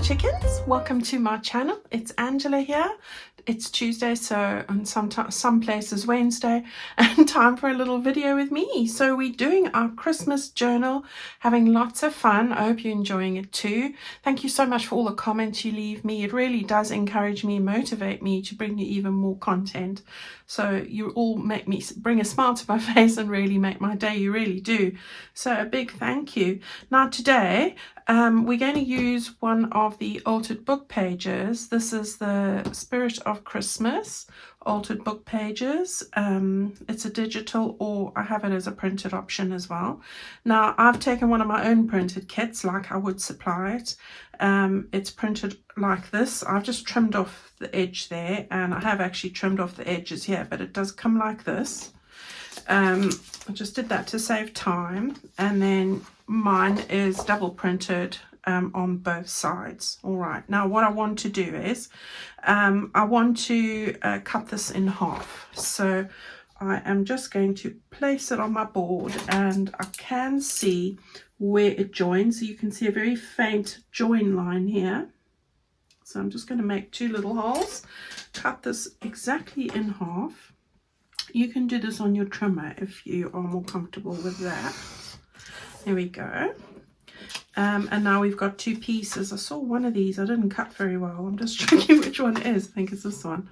chickens, welcome to my channel. It's Angela here. It's Tuesday, so on some places Wednesday, and time for a little video with me. So we're doing our Christmas journal, having lots of fun. I hope you're enjoying it too. Thank you so much for all the comments you leave me. It really does encourage me, motivate me to bring you even more content. So you all make me bring a smile to my face and really make my day. You really do. So a big thank you. Now today we're going to use one of the altered book pages. This is the Spirit of Christmas altered book pages. It's a digital, or I have it as a printed option as well. Now I've taken one of my own printed kits like I would supply it. It's printed like this. I've just trimmed off the edge there, and I have actually trimmed off the edges here, but it does come like this. I just did that to save time, and then mine is double printed on both sides. All right, now what I want to do is I want to cut this in half. So I am just going to place it on my board, and I can see where it joins. So you can see a very faint join line here. So I'm just going to make two little holes, cut this exactly in half. You can do this on your trimmer if you are more comfortable with that. There we go. And now we've got two pieces. I saw one of these. I didn't cut very well. I'm just checking which one it is. I think it's this one.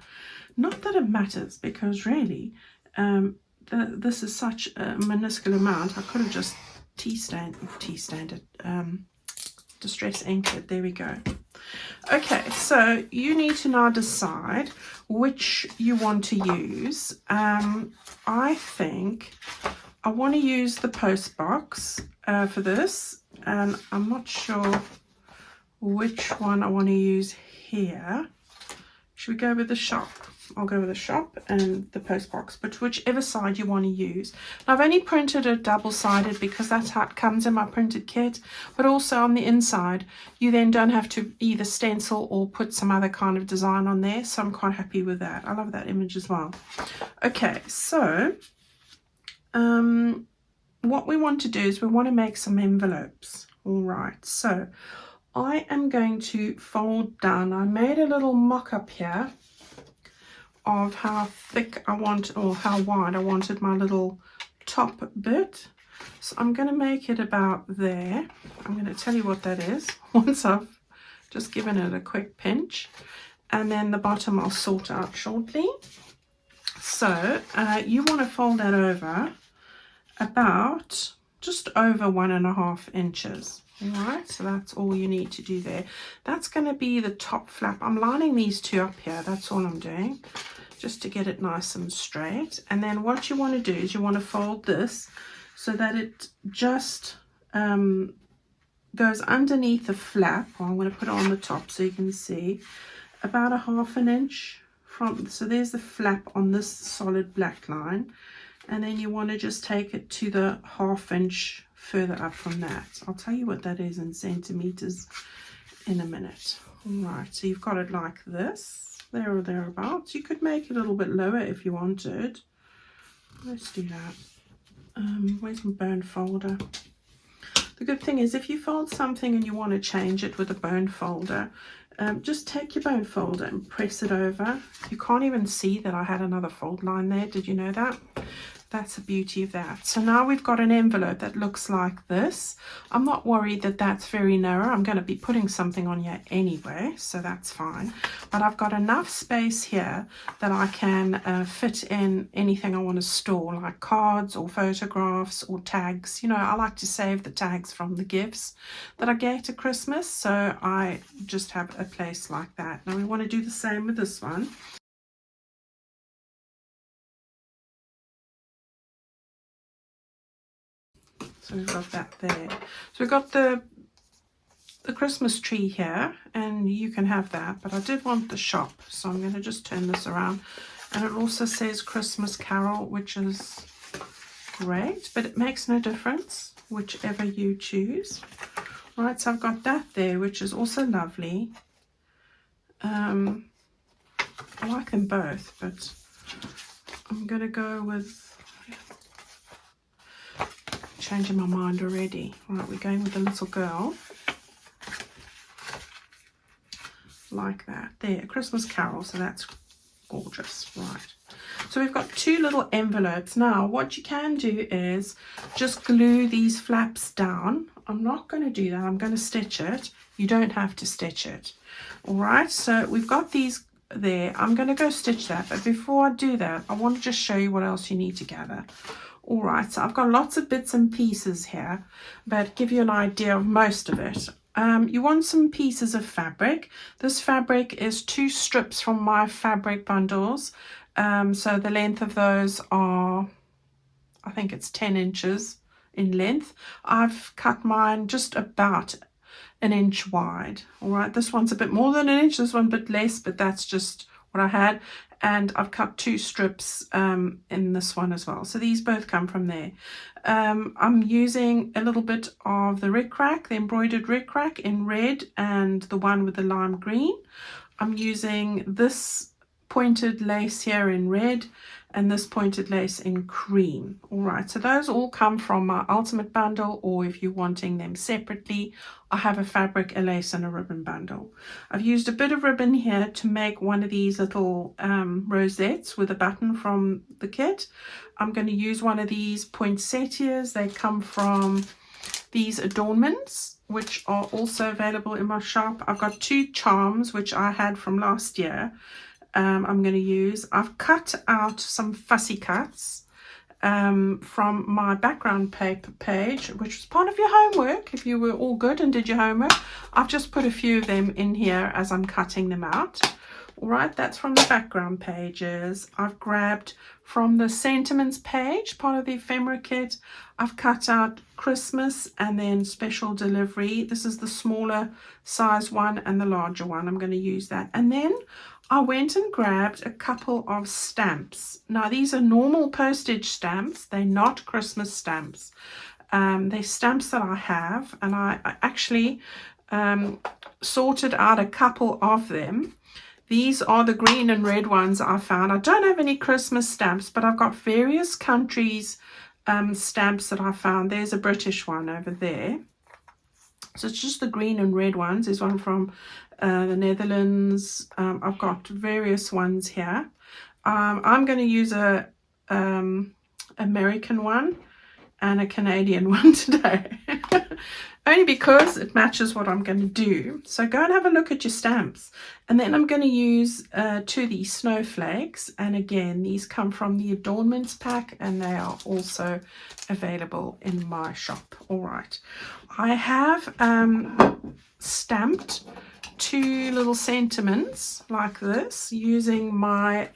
Not that it matters, because really this is such a minuscule amount. I could have just distress inked it. There we go. Okay, so you need to now decide which you want to use. I think I want to use the post box for this, and I'm not sure which one I want to use here. Should we go with the shop? I'll go with the shop and the post box, but whichever side you want to use. Now, I've only printed it double-sided because that's how it comes in my printed kit, but also on the inside you then don't have to either stencil or put some other kind of design on there, so I'm quite happy with that. I love that image as well. Okay, so what we want to do is we want to make some envelopes. All right, so I am going to fold down. I made a little mock-up here of how thick I want, or how wide I wanted my little top bit. So I'm going to make it about there. I'm going to tell you what that is once I've just given it a quick pinch, and then the bottom I'll sort out shortly. So you want to fold that over about just over 1.5 inches. All right, so that's all you need to do there. That's going to be the top flap. I'm lining these two up here. That's all I'm doing, just to get it nice and straight. And then what you want to do is you want to fold this so that it just goes underneath the flap. I'm going to put it on the top so you can see about 1/2 inch from. So there's the flap on this solid black line, and then you want to just take it to the 1/2 inch further up from that. I'll tell you what that is in centimeters in a minute. All right, so you've got it like this, there or thereabouts. You could make it a little bit lower if you wanted. Let's do that. Where's my bone folder? The good thing is if you fold something and you want to change it with a bone folder, just take your bone folder and press it over. You can't even see that I had another fold line there. Did you know that? That's the beauty of that. So now we've got an envelope that looks like this. I'm not worried that that's very narrow. I'm going to be putting something on here anyway, so that's fine. But I've got enough space here that I can fit in anything I want to store, like cards or photographs or tags. You know, I like to save the tags from the gifts that I get at Christmas, so I just have a place like that. Now we want to do the same with this one. So we've got that there. So we've got the Christmas tree here, and you can have that, but I did want the shop, so I'm going to just turn this around. And it also says Christmas Carol, which is great, but it makes no difference whichever you choose. Right, so I've got that there, which is also lovely. I like them both, but I'm going to go with, changing my mind already. Right, we're going with the little girl. like that. There, Christmas Carol, so that's gorgeous. Right, so we've got 2 little envelopes. Now what you can do is just glue these flaps down. I'm not going to do that, I'm going to stitch it. You don't have to stitch it. All right, so we've got these there. I'm going to go stitch that, but before I do that, I want to just show you what else you need to gather. All right, so I've got lots of bits and pieces here, but give you an idea of most of it. You want some pieces of fabric. This fabric is 2 strips from my fabric bundles. So the length of those are, I think it's 10 inches in length. I've cut mine just about 1 inch wide. All right, this one's a bit more than 1 inch, this one a bit less, but that's just what I had. And I've cut 2 strips in this one as well. So these both come from there. I'm using a little bit of the rickrack, the embroidered rickrack in red, and the one with the lime green. I'm using this pointed lace here in red and this pointed lace in cream. All right, so those all come from my ultimate bundle, or if you're wanting them separately, I have a fabric, a lace and a ribbon bundle. I've used a bit of ribbon here to make one of these little rosettes with a button from the kit. I'm going to use one of these poinsettias. They come from these adornments, which are also available in my shop. I've got 2 charms which I had from last year. I'm going to use. I've cut out some fussy cuts from my background paper page, which was part of your homework. If you were all good and did your homework, I've just put a few of them in here as I'm cutting them out. All right, that's from the background pages. I've grabbed from the sentiments page, part of the ephemera kit. I've cut out Christmas and then special delivery. This is the smaller size one and the larger one. I'm going to use that. And then I went and grabbed a couple of stamps. Now these are normal postage stamps. They're not Christmas stamps. They're stamps that I have, and I actually sorted out a couple of them. These are the green and red ones I found. I don't have any Christmas stamps, but I've got various countries stamps that I found. There's a British one over there. So it's just the green and red ones. There's one from the Netherlands. I've got various ones here. I'm going to use a American one and a Canadian one today. Only because it matches what I'm going to do. So go and have a look at your stamps. And then I'm going to use 2 of these snowflakes. And again, these come from the adornments pack, and they are also available in my shop. All right. I have stamped 2 little sentiments like this using my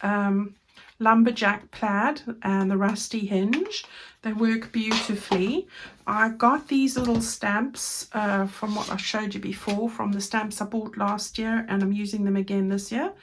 lumberjack plaid and the rusty hinge. They work beautifully. I got these little stamps from what I showed you before, from the stamps I bought last year, and I'm using them again this year.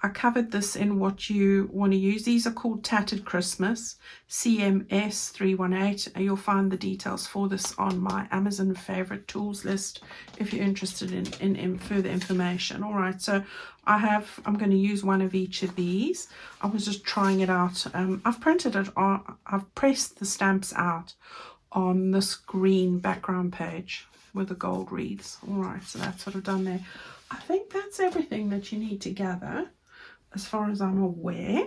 I covered this in what you want to use. These are called Tattered Christmas, CMS 318. You'll find the details for this on my Amazon favorite tools list if you're interested in further information. All right, so I'm going to use one of each of these. I was just trying it out. I've printed it on, I've pressed the stamps out on this green background page with the gold wreaths. All right, so that's what I've done there. I think that's everything that you need to gather as far as I'm aware.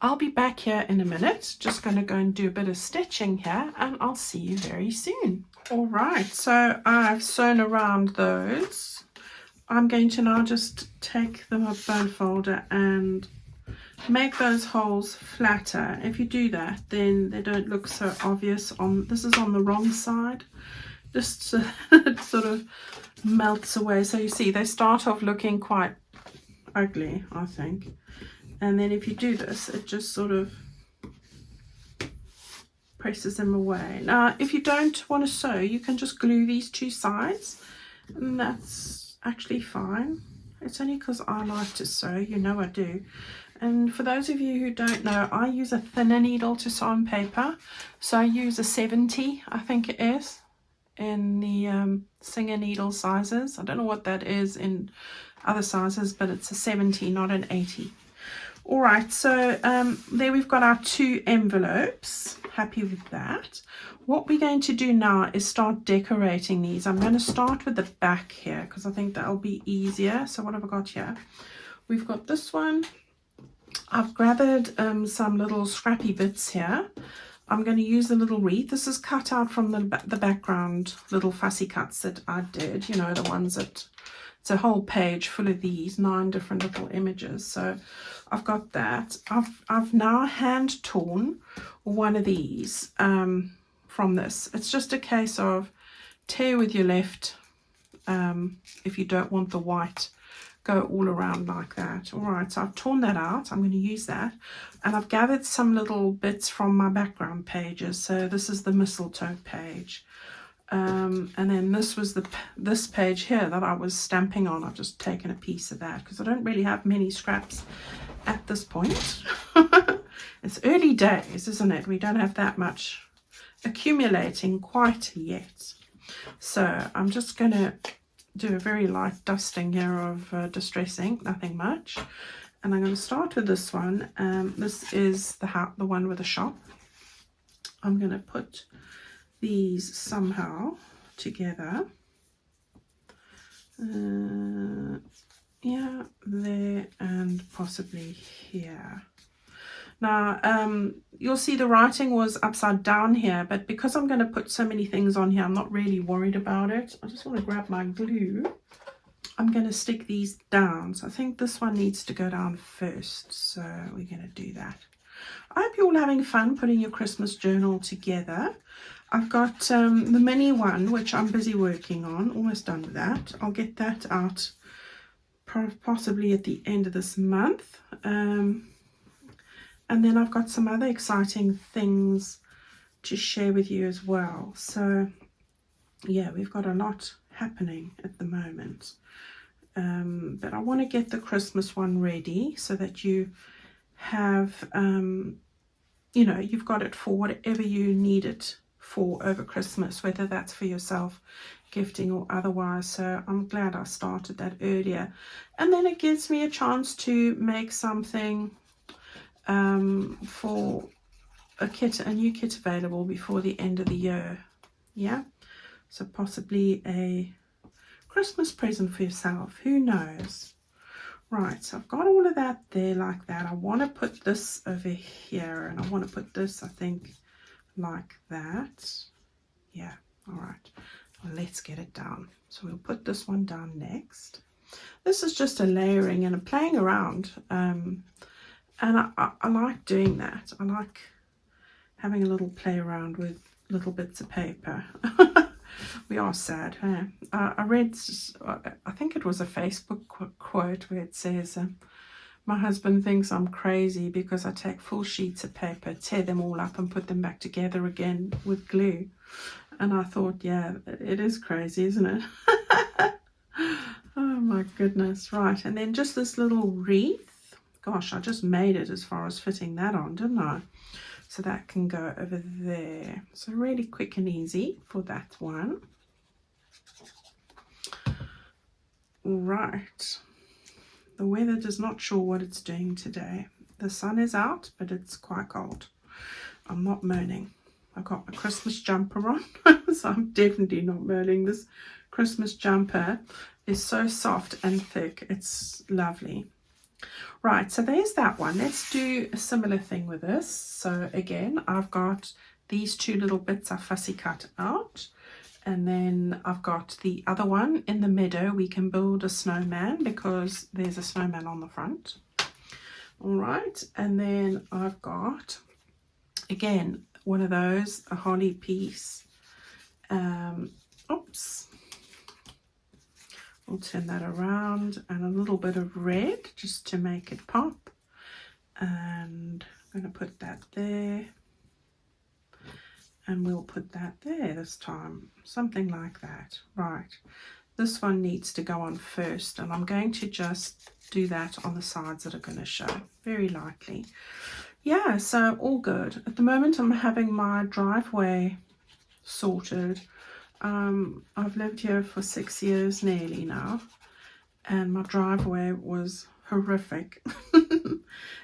I'll be back here in a minute. Just going to go and do a bit of stitching here, and I'll see you very soon. All right, so I've sewn around those. I'm going to now just take the bone folder and make those holes flatter. If you do that, then they don't look so obvious. This is on the wrong side. Just it sort of melts away. So you see, they start off looking quite ugly, I think. And then if you do this, it just sort of presses them away. Now, if you don't want to sew, you can just glue these 2 sides, and that's actually fine. It's only because I like to sew, you know I do. And for those of you who don't know, I use a thinner needle to sew on paper. So I use a 70, I think it is, in the Singer needle sizes. I don't know what that is in other sizes, but it's a 70, not an 80. All right, so there we've got our 2 envelopes. happy with that. What we're going to do now is start decorating these. I'm going to start with the back here because I think that'll be easier. So what have I got here? We've got this one. I've gathered some little scrappy bits here. I'm going to use a little wreath. This is cut out from the background little fussy cuts that I did, you know, the ones that, it's a whole page full of these 9 different little images. So I've got that. I've now hand torn one of these from this. It's just a case of tear with your left if you don't want the white. Go all around like that. All right, so I've torn that out. I'm going to use that, and I've gathered some little bits from my background pages. So this is the mistletoe page, and then this was this page here that I was stamping on. I've just taken a piece of that because I don't really have many scraps at this point. It's early days, isn't it? We don't have that much accumulating quite yet. So I'm just going to do a very light dusting here of distress ink, nothing much. And I'm going to start with this one. This is the one with the shop. I'm going to put these somehow together. Yeah, there, and possibly here. Now, you'll see the writing was upside down here, but because I'm going to put so many things on here, I'm not really worried about it. I just want to grab my glue. I'm going to stick these down. So I think this one needs to go down first. So we're going to do that. I hope you're all having fun putting your Christmas journal together. I've got the mini one, which I'm busy working on. Almost done with that. I'll get that out possibly at the end of this month. And then I've got some other exciting things to share with you as well. So yeah, we've got a lot happening at the moment. But I want to get the Christmas one ready so that you have, you know, you've got it for whatever you need it for over Christmas, whether that's for yourself, gifting or otherwise. So I'm glad I started that earlier. And then it gives me a chance to make something for a new kit available before the end of the year. Yeah, so possibly a Christmas present for yourself, who knows. Right, so I've got all of that there like that. I want to put this over here, and I want to put this, I think, like that. Yeah, all right, well, let's get it down. So we'll put this one down next. This is just a layering and a playing around. And I like doing that. I like having a little play around with little bits of paper. We are sad, huh? I read, I think it was a Facebook quote where it says, my husband thinks I'm crazy because I take full sheets of paper, tear them all up and put them back together again with glue. And I thought, yeah, it is crazy, isn't it? Oh my goodness. Right, and then just this little wreath. Gosh, I just made it as far as fitting that on, didn't I? So that can go over there. So really quick and easy for that one. Right. The weather does not sure what it's doing today. The sun is out, but it's quite cold. I'm not moaning. I've got my Christmas jumper on, so I'm definitely not moaning. This Christmas jumper is so soft and thick. It's lovely. Right, so there's that one. Let's do a similar thing with this. So again, I've got these 2 little bits I fussy cut out, and then I've got the other one in the meadow. We can build a snowman because there's a snowman on the front. All right, and then I've got, again, one of those, a holly piece. Oops. We'll turn that around, and a little bit of red just to make it pop. And I'm going to put that there. And we'll put that there this time. Something like that. Right. This one needs to go on first, and I'm going to just do that on the sides that are going to show. Very lightly. Yeah, so all good. At the moment I'm having my driveway sorted. I've lived here for 6 years nearly now, and my driveway was horrific.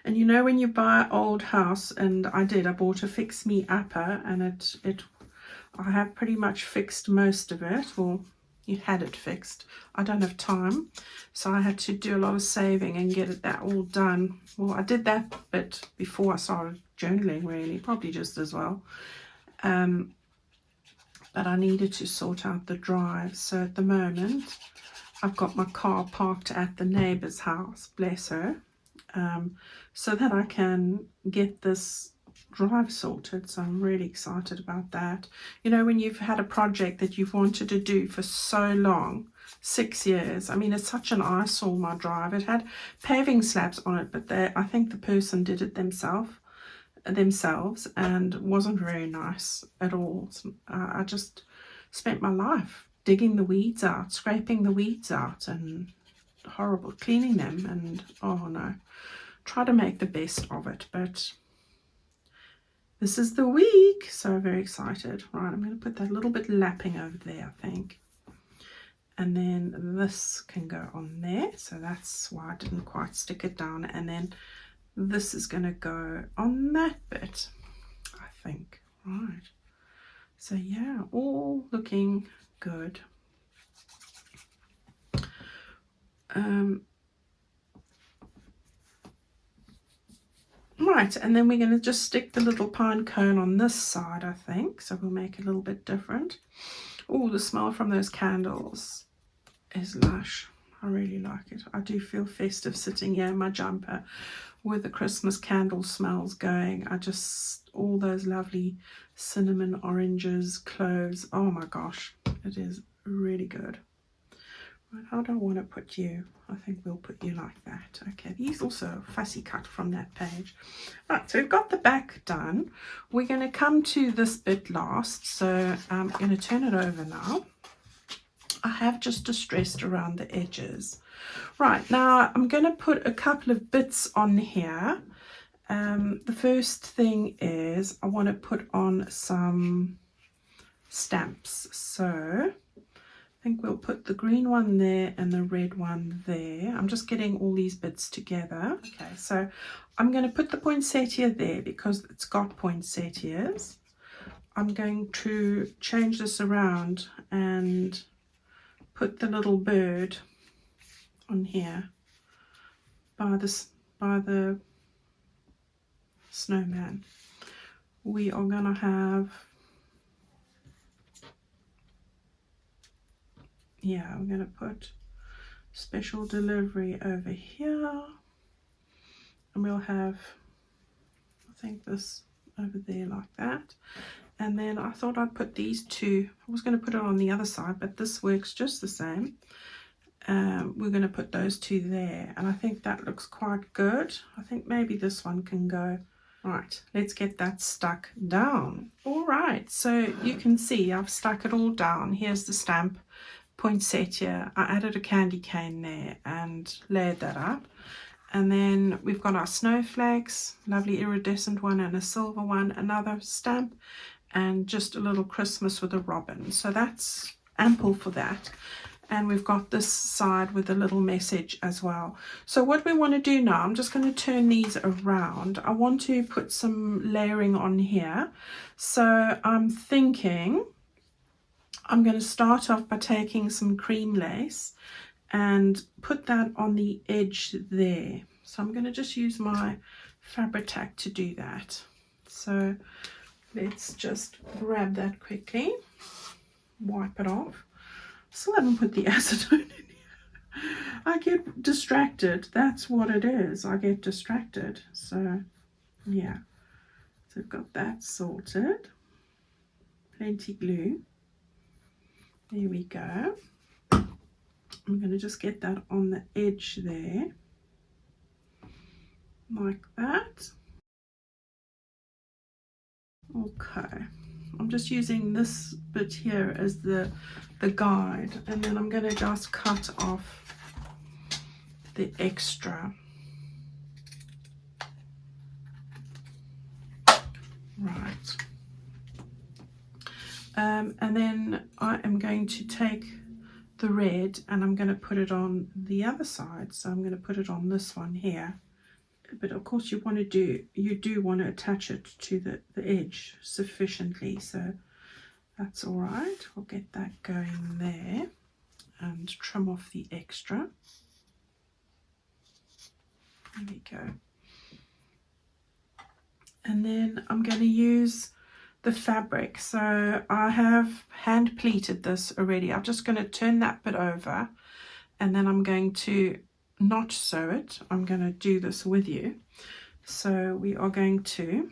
And you know when you buy an old house, and I bought a Fix Me Upper, and I have pretty much fixed most of it. Well, you had it fixed. I don't have time, so I had to do a lot of saving and get that all done. Well, I did that bit before I started journaling, really, probably just as well. But I needed to sort out the drive. So at the moment, I've got my car parked at the neighbour's house, bless her, so that I can get this drive sorted. So I'm really excited about that. You know, when you've had a project that you've wanted to do for so long, 6 years. I mean, it's such an eyesore, my drive. It had paving slabs on it, but I think the person did it themselves and wasn't very nice at all. I just spent my life digging the weeds out, scraping the weeds out, and horrible cleaning them, and oh no, try to make the best of it. But this is the week, so very excited. Right, I'm going to put that little bit lapping over there, I think, and then this can go on there, so that's why I didn't quite stick it down. And then this is going to go on that bit, I think. Right, so yeah, all looking good. Right, and then we're going to just stick the little pine cone on this side, I think, so we'll make it a little bit different. Oh, the smell from those candles is lush. I really like it. I do feel festive sitting here in my jumper with the Christmas candle smells going. All those lovely cinnamon, oranges, cloves. Oh my gosh, it is really good. Right, how do I want to put you? I think we'll put you like that. Okay, these also fussy cut from that page. Right, so we've got the back done. We're going to come to this bit last, so I'm going to turn it over now. I have just distressed around the edges. Right, now I'm going to put a couple of bits on here. The first thing is I want to put on some stamps. So I think we'll put the green one there and the red one there. I'm just getting all these bits together. Okay, so I'm going to put the poinsettia there because it's got poinsettias. I'm going to change this around and put the little bird on here by the snowman. We are going to have, yeah, I'm going to put special delivery over here, and we'll have, I think, this over there like that. And then I thought I'd put these two. I was going to put it on the other side, but this works just the same. We're going to put those two there, and I think that looks quite good. I think maybe this one can go. Right, let's get that stuck down. All right, so you can see I've stuck it all down. Here's the stamp, poinsettia. I added a candy cane there and layered that up. And then we've got our snowflakes, lovely iridescent one and a silver one, another stamp, and just a little Christmas with a robin. So that's ample for that. And we've got this side with a little message as well. So what we want to do now, I'm just going to turn these around. I want to put some layering on here. So I'm thinking I'm going to start off by taking some cream lace and put that on the edge there. So I'm going to just use my Fabri-Tac to do that. So let's just grab that quickly, wipe it off. Still haven't put the acetone in here. I get distracted. That's what it is. I get distracted. So yeah. So I've got that sorted. Plenty glue. There we go. I'm going to just get that on the edge there. Like that. Okay. I'm just using this bit here as the guide, and then I'm going to just cut off the extra. Right. And then I am going to take the red and I'm going to put it on the other side. So I'm going to put it on this one here. but of course you do want to attach it to the edge sufficiently, so that's all right. We'll get that going there and trim off the extra. There we go. And then I'm going to use the fabric. So I have hand pleated this already. I'm just going to turn that bit over, and then I'm going to not sew it. I'm going to do this with you. So we are going to,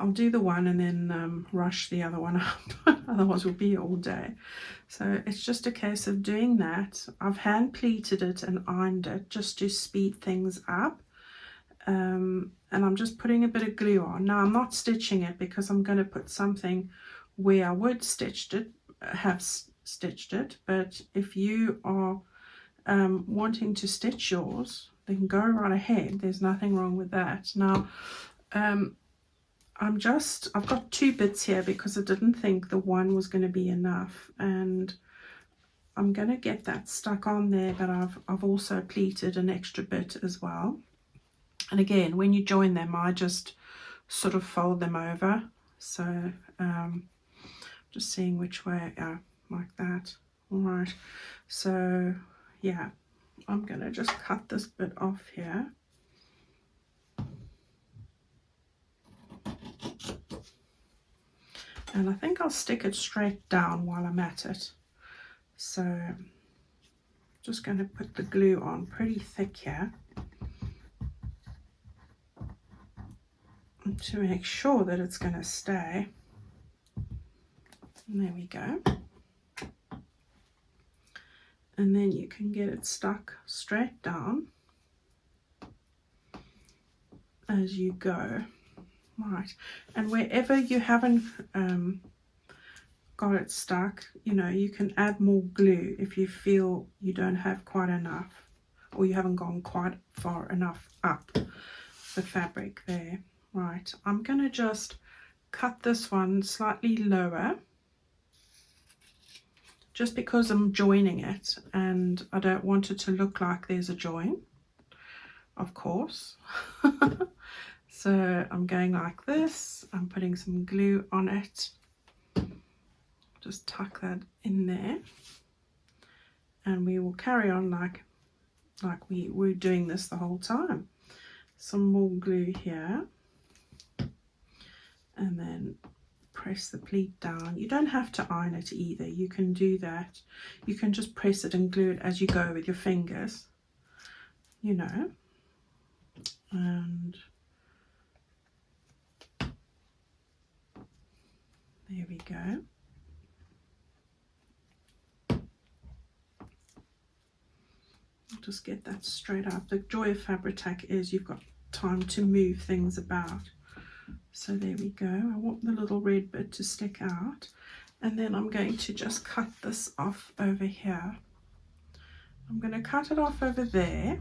I'll do the one and then rush the other one up. Otherwise we'll be here all day. So it's just a case of doing that. I've hand pleated it and ironed it just to speed things up. And I'm just putting a bit of glue on. Now I'm not stitching it because I'm going to put something where I would have stitched it. But if you are wanting to stitch yours, then go right ahead. There's nothing wrong with that. Now I've got 2 bits here because I didn't think the one was going to be enough, and I'm going to get that stuck on there, but I've also pleated an extra bit as well. And again, when you join them, I just sort of fold them over. So just seeing which way, like that. All right. So yeah, I'm going to just cut this bit off here. And I think I'll stick it straight down while I'm at it. So just going to put the glue on pretty thick here, to make sure that it's going to stay. And there we go. And then you can get it stuck straight down as you go. Right, and wherever you haven't got it stuck, you can add more glue if you feel you don't have quite enough, or you haven't gone quite far enough up the fabric there. Right, I'm going to just cut this one slightly lower, just because I'm joining it and I don't want it to look like there's a join, of course. So I'm going like this, I'm putting some glue on it, just tuck that in there, and we will carry on like we were doing this the whole time. Some more glue here, and then press the pleat down. You don't have to iron it either, you can do that. You can just press it and glue it as you go with your fingers, and there we go. I'll just get that straight up. The joy of Fabri-Tac is you've got time to move things about. So there we go. I want the little red bit to stick out, and then I'm going to just cut this off over here. I'm going to cut it off over there,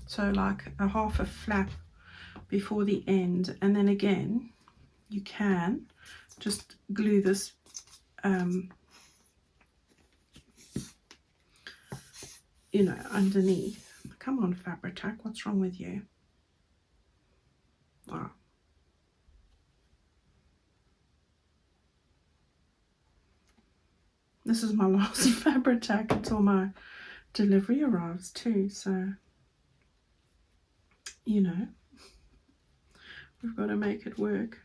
so like a half a flap before the end, and then again you can just glue this underneath. Come on, Fabri-Tac, what's wrong with you? Oh. This is my last Fabri-Tac until my delivery arrives too, so we've got to make it work.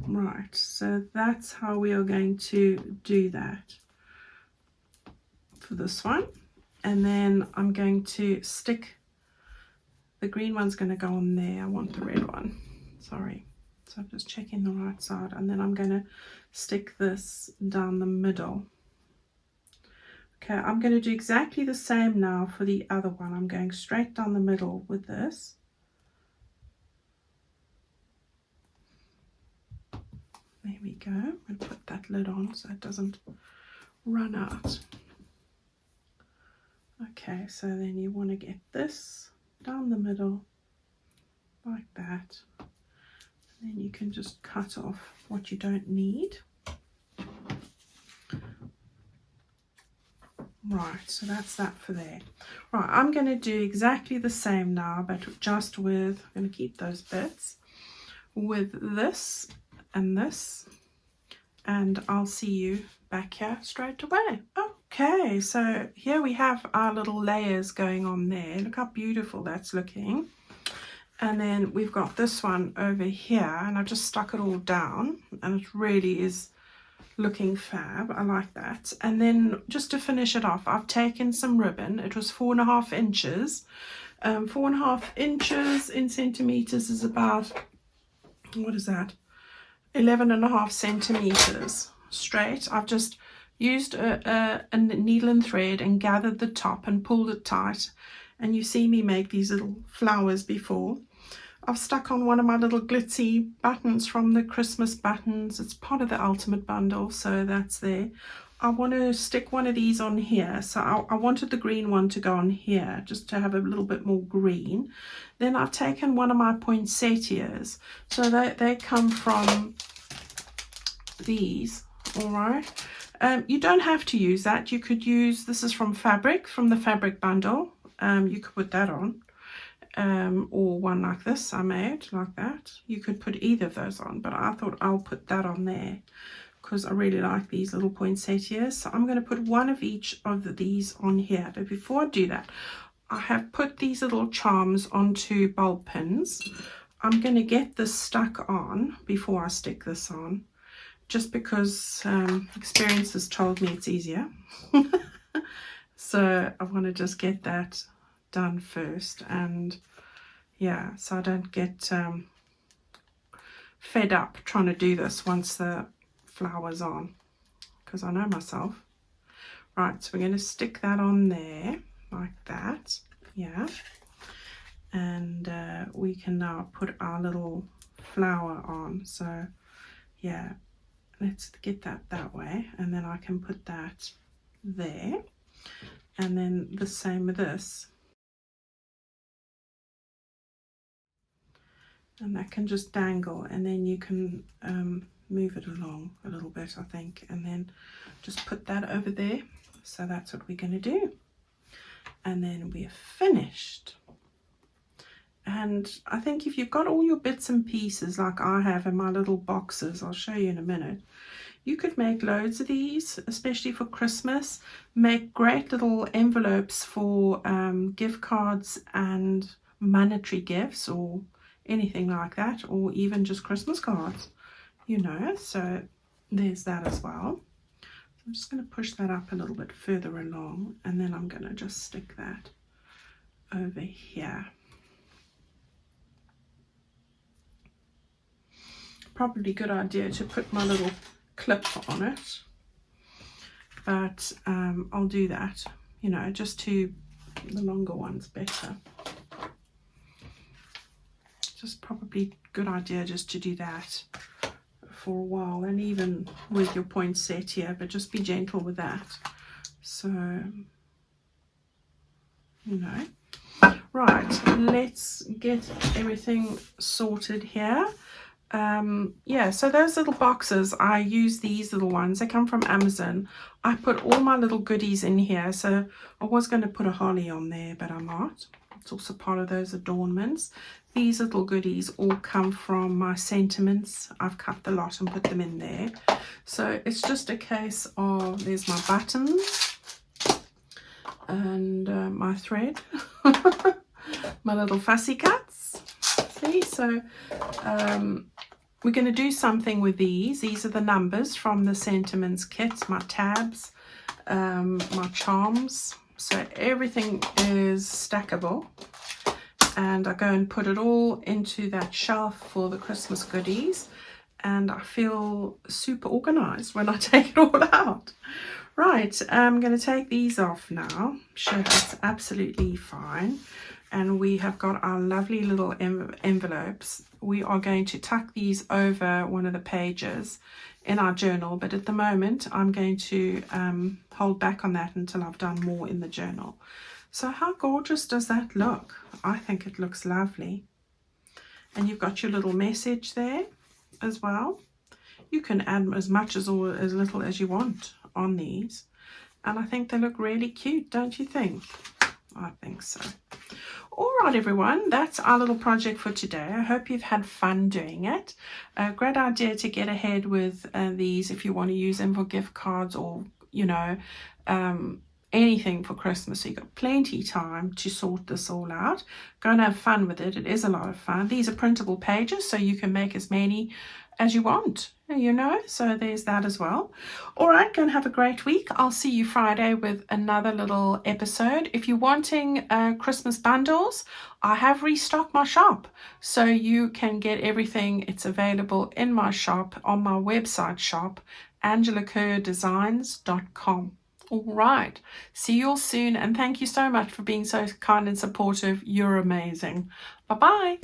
Right, so that's how we are going to do that for this one. And then I'm going to stick, the green one's going to go on there. I want the red one, sorry. So I'm just checking the right side, and then I'm going to stick this down the middle. Okay, I'm going to do exactly the same now for the other one. I'm going straight down the middle with this. There we go. I'm going to put that lid on so it doesn't run out. Okay, so then you want to get this down the middle like that. Then you can just cut off what you don't need. Right, so that's that for there. Right, I'm going to do exactly the same now, but just with, I'm going to keep those bits, with this and this, and I'll see you back here straight away. Okay, so here we have our little layers going on there. Look how beautiful that's looking. And then we've got this one over here, and I've just stuck it all down, and it really is looking fab. I like that. And then just to finish it off, I've taken some ribbon. It was 4.5 inches. 4.5 inches in centimeters is about, what is that, 11.5 centimeters straight. I've just used a needle and thread and gathered the top and pulled it tight, and you see me make these little flowers before. I've stuck on one of my little glitzy buttons from the Christmas buttons. It's part of the Ultimate Bundle, so that's there. I want to stick one of these on here, so I wanted the green one to go on here just to have a little bit more green. Then I've taken one of my poinsettias, so they come from these. All right, you don't have to use that. You could use, this is from fabric, from the fabric bundle. You could put that on. Or one like this I made, like that. You could put either of those on, but I thought I'll put that on there because I really like these little poinsettias. So I'm going to put one of each of these on here. But before I do that, I have put these little charms onto bulb pins. I'm going to get this stuck on before I stick this on, just because experience has told me it's easier. So I want to just get that done first, and yeah, so I don't get fed up trying to do this once the flower's on, because I know myself. Right, so we're going to stick that on there like that, yeah, and we can now put our little flower on. So yeah, let's get that way, and then I can put that there, and then the same with this. And that can just dangle, and then you can move it along a little bit, I think, and then just put that over there. So that's what we're going to do, and then we're finished. And I think if you've got all your bits and pieces like I have in my little boxes, I'll show you in a minute, you could make loads of these, especially for Christmas. Make great little envelopes for gift cards and monetary gifts, or anything like that, or even just Christmas cards, you know. So there's that as well. So I'm just going to push that up a little bit further along, and then I'm going to just stick that over here. Probably a good idea to put my little clip on it, but I'll do that, you know, just to, the longer one's better. Just probably good idea just to do that for a while, and even with your poinsettia, but just be gentle with that. So, you know. Right, let's get everything sorted here. Yeah, so those little boxes, I use these little ones. They come from Amazon. I put all my little goodies in here. So I was going to put a holly on there, but I'm not. It's also part of those adornments. These little goodies all come from my sentiments. I've cut the lot and put them in there. So it's just a case of, there's my buttons and my thread, my little fussy cuts. See, so we're going to do something with these. These are the numbers from the sentiments kit, my tabs, my charms. So everything is stackable, and I go and put it all into that shelf for the Christmas goodies, and I feel super organized when I take it all out. Right, I'm going to take these off now. Sure, that's absolutely fine. And we have got our lovely little envelopes. We are going to tuck these over one of the pages in our journal, but at the moment I'm going to hold back on that until I've done more in the journal. So how gorgeous does that look? I think it looks lovely. And you've got your little message there as well. You can add as much or as little as you want on these. And I think they look really cute, don't you think? I think so. All right, everyone, that's our little project for today. I hope you've had fun doing it. A great idea to get ahead with these if you want to use them for gift cards or, you know, anything for Christmas. So you've got plenty of time to sort this all out. Go and have fun with it. It is a lot of fun. These are printable pages, so you can make as many as you want, you know, so there's that as well. All right, go and have a great week. I'll see you Friday with another little episode. If you're wanting Christmas bundles, I have restocked my shop, so you can get everything. It's available in my shop, on my website shop, angelakerrdesigns.com. All right, see you all soon, and thank you so much for being so kind and supportive. You're amazing. Bye-bye.